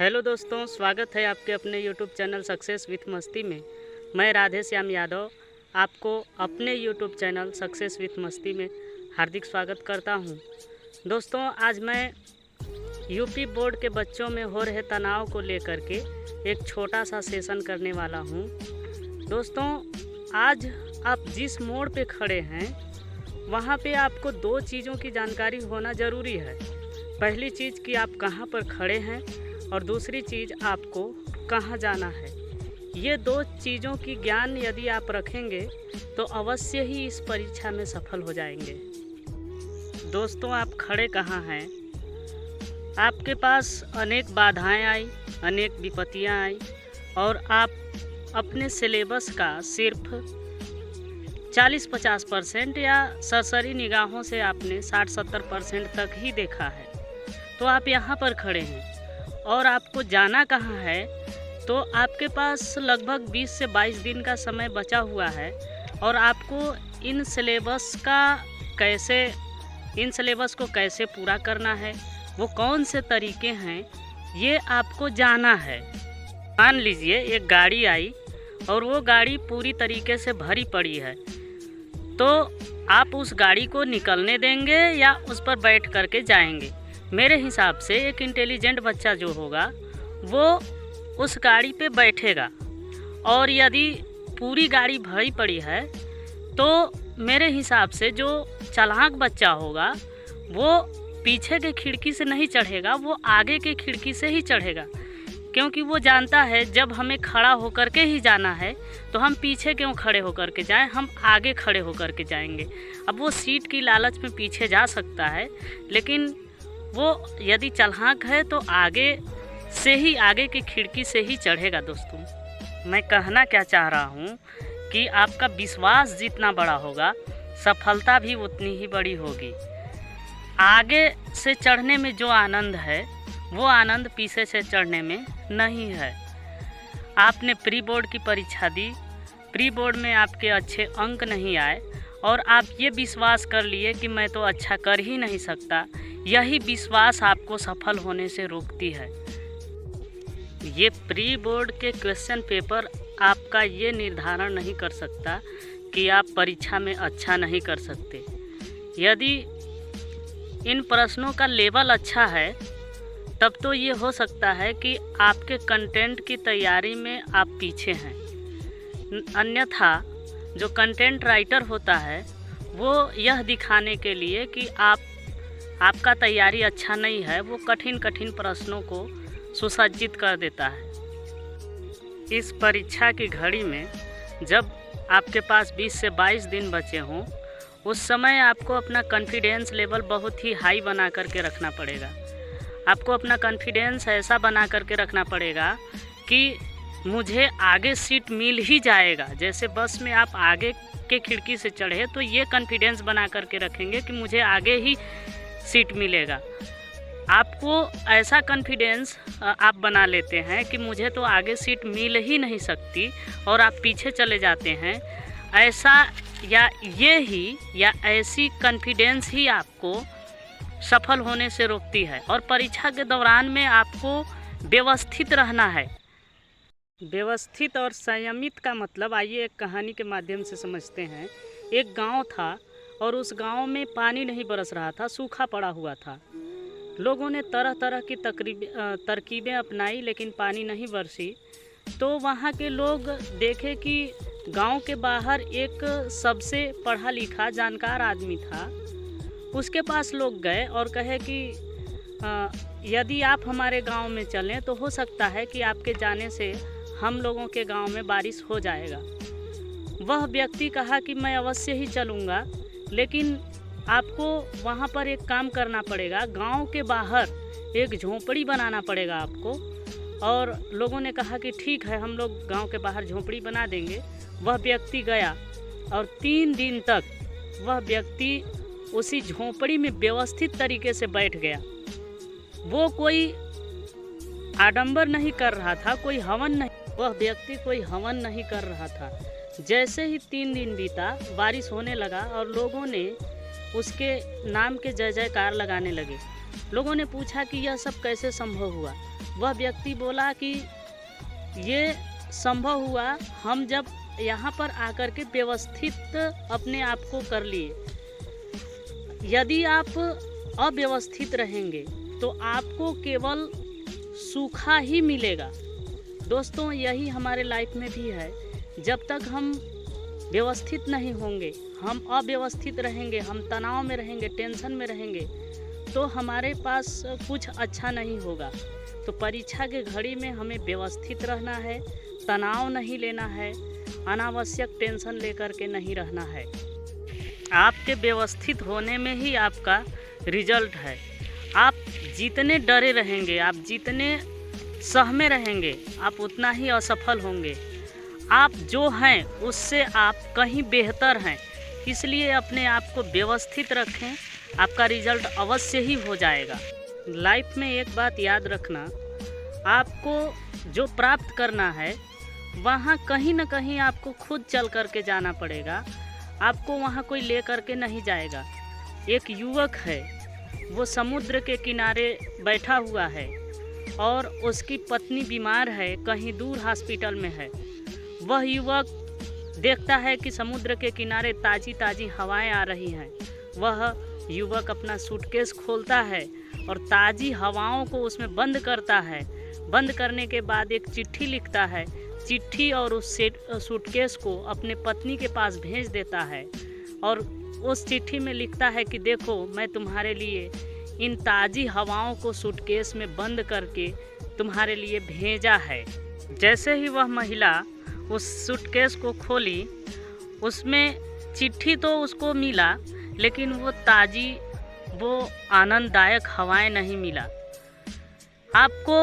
Hello दोस्तों, स्वागत है आपके अपने यूट्यूब चैनल सक्सेस विथ मस्ती में। मैं राधे श्याम यादव आपको अपने यूट्यूब चैनल सक्सेस विथ मस्ती में हार्दिक स्वागत करता हूं। दोस्तों, आज मैं यूपी बोर्ड के बच्चों में हो रहे तनाव को लेकर के एक छोटा सा सेशन करने वाला हूं। दोस्तों, आज आप जिस मोड़ पे खड़े हैं वहां पे आपको दो चीज़ों की जानकारी होना ज़रूरी है। पहली चीज़ कि आप कहां पर खड़े हैं और दूसरी चीज़ आपको कहाँ जाना है। ये दो चीज़ों की ज्ञान यदि आप रखेंगे तो अवश्य ही इस परीक्षा में सफल हो जाएंगे। दोस्तों, आप खड़े कहाँ हैं? आपके पास अनेक बाधाएं आई, अनेक विपत्तियां आई और आप अपने सिलेबस का सिर्फ 40-50% या सरसरी निगाहों से आपने 60-70% तक ही देखा है। तो आप यहाँ पर खड़े हैं और आपको जाना कहाँ है, तो आपके पास लगभग 20 से 22 दिन का समय बचा हुआ है और आपको इन सिलेबस को कैसे पूरा करना है, वो कौन से तरीके हैं, ये आपको जाना है। मान लीजिए एक गाड़ी आई और वो गाड़ी पूरी तरीके से भरी पड़ी है, तो आप उस गाड़ी को निकलने देंगे या उस पर बैठ करके जाएंगे? मेरे हिसाब से एक इंटेलिजेंट बच्चा जो होगा वो उस गाड़ी पे बैठेगा, और यदि पूरी गाड़ी भरी पड़ी है तो मेरे हिसाब से जो चालाक बच्चा होगा वो पीछे के खिड़की से नहीं चढ़ेगा, वो आगे के खिड़की से ही चढ़ेगा, क्योंकि वो जानता है जब हमें खड़ा होकर के ही जाना है तो हम पीछे क्यों खड़े होकर के जाएं, हम आगे खड़े होकर के जाएंगे। अब वो सीट की लालच में पीछे जा सकता है, लेकिन वो यदि चालाक है तो आगे से ही, आगे की खिड़की से ही चढ़ेगा। दोस्तों, मैं कहना क्या चाह रहा हूँ कि आपका विश्वास जितना बड़ा होगा सफलता भी उतनी ही बड़ी होगी। आगे से चढ़ने में जो आनंद है वो आनंद पीछे से चढ़ने में नहीं है। आपने प्री बोर्ड की परीक्षा दी, प्री बोर्ड में आपके अच्छे अंक नहीं आए और आप ये विश्वास कर लिए कि मैं तो अच्छा कर ही नहीं सकता। यही विश्वास आपको सफल होने से रोकती है। ये प्री बोर्ड के क्वेश्चन पेपर आपका ये निर्धारण नहीं कर सकता कि आप परीक्षा में अच्छा नहीं कर सकते। यदि इन प्रश्नों का लेवल अच्छा है तब तो ये हो सकता है कि आपके कंटेंट की तैयारी में आप पीछे हैं। अन्यथा जो कंटेंट राइटर होता है वो यह दिखाने के लिए कि आपका तैयारी अच्छा नहीं है, वो कठिन कठिन प्रश्नों को सुसज्जित कर देता है। इस परीक्षा की घड़ी में जब आपके पास 20 से 22 दिन बचे हों, उस समय आपको अपना कॉन्फिडेंस लेवल बहुत ही हाई बना करके रखना पड़ेगा। आपको अपना कॉन्फिडेंस ऐसा बना करके रखना पड़ेगा कि मुझे आगे सीट मिल ही जाएगा। जैसे बस में आप आगे के खिड़की से चढ़े तो ये कॉन्फिडेंस बना करके रखेंगे कि मुझे आगे ही सीट मिलेगा। आपको ऐसा कॉन्फिडेंस आप बना लेते हैं कि मुझे तो आगे सीट मिल ही नहीं सकती और आप पीछे चले जाते हैं। ऐसा या ऐसी कॉन्फिडेंस ही आपको सफल होने से रोकती है। और परीक्षा के दौरान में आपको व्यवस्थित रहना है। व्यवस्थित और संयमित का मतलब आइए एक कहानी के माध्यम से समझते हैं। एक गांव था और उस गांव में पानी नहीं बरस रहा था, सूखा पड़ा हुआ था। लोगों ने तरह तरह की तरकीबें अपनाई लेकिन पानी नहीं बरसी। तो वहाँ के लोग देखे कि गांव के बाहर एक सबसे पढ़ा लिखा जानकार आदमी था। उसके पास लोग गए और कहे कि यदि आप हमारे गांव में चलें तो हो सकता है कि आपके जाने से हम लोगों के गांव में बारिश हो जाएगा। वह व्यक्ति कहा कि मैं अवश्य ही चलूँगा, लेकिन आपको वहाँ पर एक काम करना पड़ेगा, गांव के बाहर एक झोंपड़ी बनाना पड़ेगा आपको। और लोगों ने कहा कि ठीक है, हम लोग गांव के बाहर झोंपड़ी बना देंगे। वह व्यक्ति गया और 3 दिन तक वह व्यक्ति उसी झोंपड़ी में व्यवस्थित तरीके से बैठ गया। वो कोई आडंबर नहीं कर रहा था, कोई हवन नहीं, वह व्यक्ति कोई हवन नहीं कर रहा था। जैसे ही 3 दिन बीता, बारिश होने लगा और लोगों ने उसके नाम के जय जयकार लगाने लगे। लोगों ने पूछा कि यह सब कैसे संभव हुआ। वह व्यक्ति बोला कि ये संभव हुआ हम जब यहाँ पर आकर के व्यवस्थित अपने आप को कर लिए। यदि आप अव्यवस्थित रहेंगे तो आपको केवल सूखा ही मिलेगा। दोस्तों, यही हमारे लाइफ में भी है। जब तक हम व्यवस्थित नहीं होंगे, हम अव्यवस्थित रहेंगे, हम तनाव में रहेंगे, टेंशन में रहेंगे, तो हमारे पास कुछ अच्छा नहीं होगा। तो परीक्षा के घड़ी में हमें व्यवस्थित रहना है, तनाव नहीं लेना है, अनावश्यक टेंशन लेकर के नहीं रहना है। आपके व्यवस्थित होने में ही आपका रिजल्ट है। आप जितने डरे रहेंगे, आप जितने सहमे रहेंगे, आप उतना ही असफल होंगे। आप जो हैं उससे आप कहीं बेहतर हैं, इसलिए अपने आप को व्यवस्थित रखें, आपका रिजल्ट अवश्य ही हो जाएगा। लाइफ में एक बात याद रखना, आपको जो प्राप्त करना है वहाँ कहीं ना कहीं आपको खुद चल कर के जाना पड़ेगा, आपको वहाँ कोई ले कर के नहीं जाएगा। एक युवक है, वो समुद्र के किनारे बैठा हुआ है और उसकी पत्नी बीमार है, कहीं दूर हॉस्पिटल में है। वह युवक देखता है कि समुद्र के किनारे ताज़ी ताज़ी हवाएं आ रही हैं। वह युवक अपना सूटकेस खोलता है और ताज़ी हवाओं को उसमें बंद करता है। बंद करने के बाद एक चिट्ठी लिखता है। चिट्ठी और उस सूटकेस को अपने पत्नी के पास भेज देता है और उस चिट्ठी में लिखता है कि देखो, मैं तुम्हारे लिए इन ताज़ी हवाओं को सूटकेस में बंद करके तुम्हारे लिए भेजा है। जैसे ही वह महिला उस सूटकेस को खोली, उसमें चिट्ठी तो उसको मिला, लेकिन वो ताज़ी, वो आनंददायक हवाएं नहीं मिला। आपको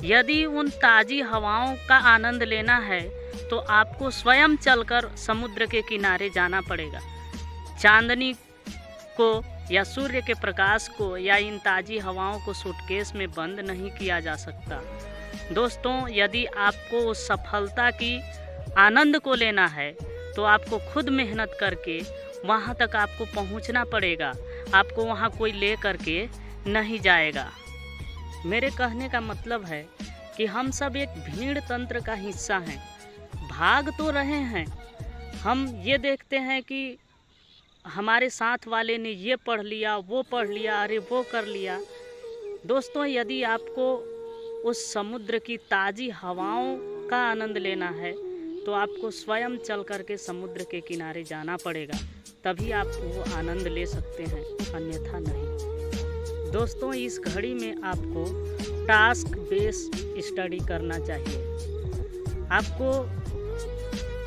यदि उन ताज़ी हवाओं का आनंद लेना है तो आपको स्वयं चलकर समुद्र के किनारे जाना पड़ेगा। चांदनी को या सूर्य के प्रकाश को या इन ताज़ी हवाओं को सूटकेस में बंद नहीं किया जा सकता। दोस्तों, यदि आपको उस सफलता की आनंद को लेना है तो आपको खुद मेहनत करके वहाँ तक आपको पहुँचना पड़ेगा। आपको वहाँ कोई ले करके नहीं जाएगा। मेरे कहने का मतलब है कि हम सब एक भीड़ तंत्र का हिस्सा हैं। भाग तो रहे हैं, हम ये देखते हैं कि हमारे साथ वाले ने ये पढ़ लिया, वो पढ़ लिया, अरे वो कर लिया। दोस्तों, यदि आपको उस समुद्र की ताज़ी हवाओं का आनंद लेना है तो आपको स्वयं चल कर के समुद्र के किनारे जाना पड़ेगा, तभी आप वो आनंद ले सकते हैं, अन्यथा नहीं। दोस्तों, इस घड़ी में आपको टास्क बेस्ड स्टडी करना चाहिए। आपको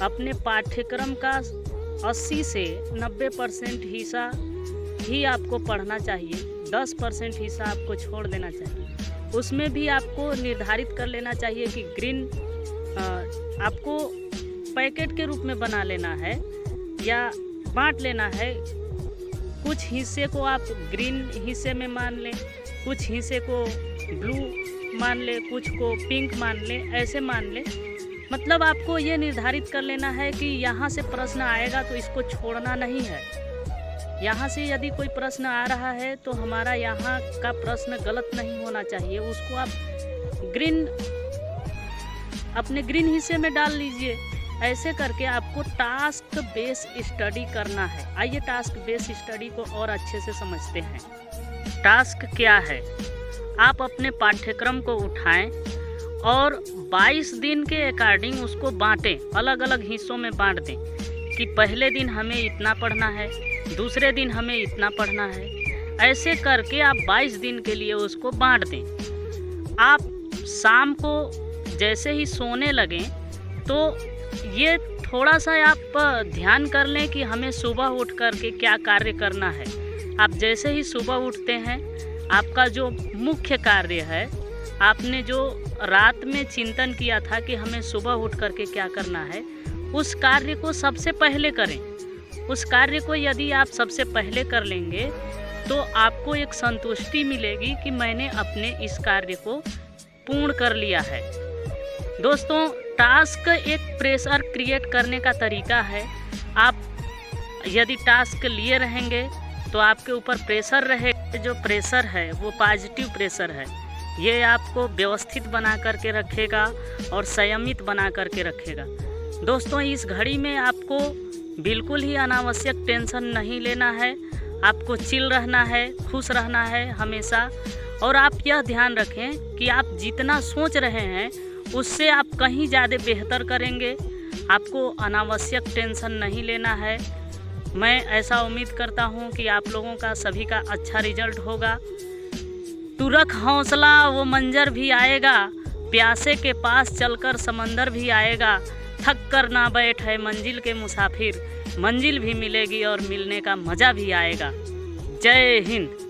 अपने पाठ्यक्रम का 80 से 90% हिस्सा ही आपको पढ़ना चाहिए, 10% हिस्सा आपको छोड़ देना चाहिए। उसमें भी आपको निर्धारित कर लेना चाहिए कि ग्रीन आपको पैकेट के रूप में बना लेना है या बांट लेना है। कुछ हिस्से को आप ग्रीन हिस्से में मान लें, कुछ हिस्से को ब्लू मान लें, कुछ को पिंक मान लें, ऐसे मान लें। मतलब आपको ये निर्धारित कर लेना है कि यहाँ से प्रश्न आएगा तो इसको छोड़ना नहीं है। यहाँ से यदि कोई प्रश्न आ रहा है तो हमारा यहाँ का प्रश्न गलत नहीं होना चाहिए, उसको आप अपने ग्रीन हिस्से में डाल लीजिए। ऐसे करके आपको टास्क बेस स्टडी करना है। आइए टास्क बेस स्टडी को और अच्छे से समझते हैं। टास्क क्या है? आप अपने पाठ्यक्रम को उठाएं और 22 दिन के अकॉर्डिंग उसको बांटें, अलग अलग हिस्सों में बांट दें कि पहले दिन हमें इतना पढ़ना है, दूसरे दिन हमें इतना पढ़ना है। ऐसे करके आप 22 दिन के लिए उसको बांट दें। आप शाम को जैसे ही सोने लगें तो ये थोड़ा सा आप ध्यान कर लें कि हमें सुबह उठ कर के क्या कार्य करना है। आप जैसे ही सुबह उठते हैं, आपका जो मुख्य कार्य है, आपने जो रात में चिंतन किया था कि हमें सुबह उठ कर के क्या करना है, उस कार्य को सबसे पहले करें। उस कार्य को यदि आप सबसे पहले कर लेंगे तो आपको एक संतुष्टि मिलेगी कि मैंने अपने इस कार्य को पूर्ण कर लिया है। दोस्तों, टास्क एक प्रेशर क्रिएट करने का तरीका है। आप यदि टास्क लिए रहेंगे तो आपके ऊपर प्रेशर रहेगा। जो प्रेशर है वो पॉजिटिव प्रेशर है। ये आपको व्यवस्थित बना करके रखेगा और संयमित बना करके रखेगा। दोस्तों, इस घड़ी में आपको बिल्कुल ही अनावश्यक टेंशन नहीं लेना है। आपको चिल रहना है, खुश रहना है हमेशा। और आप यह ध्यान रखें कि आप जितना सोच रहे हैं उससे आप कहीं ज़्यादा बेहतर करेंगे। आपको अनावश्यक टेंशन नहीं लेना है। मैं ऐसा उम्मीद करता हूँ कि आप लोगों का सभी का अच्छा रिजल्ट होगा। तू रख हौसला, वो मंजर भी आएगा, प्यासे के पास चलकर समंदर भी आएगा। थक कर ना बैठ है मंजिल के मुसाफिर, मंजिल भी मिलेगी और मिलने का मज़ा भी आएगा। जय हिंद।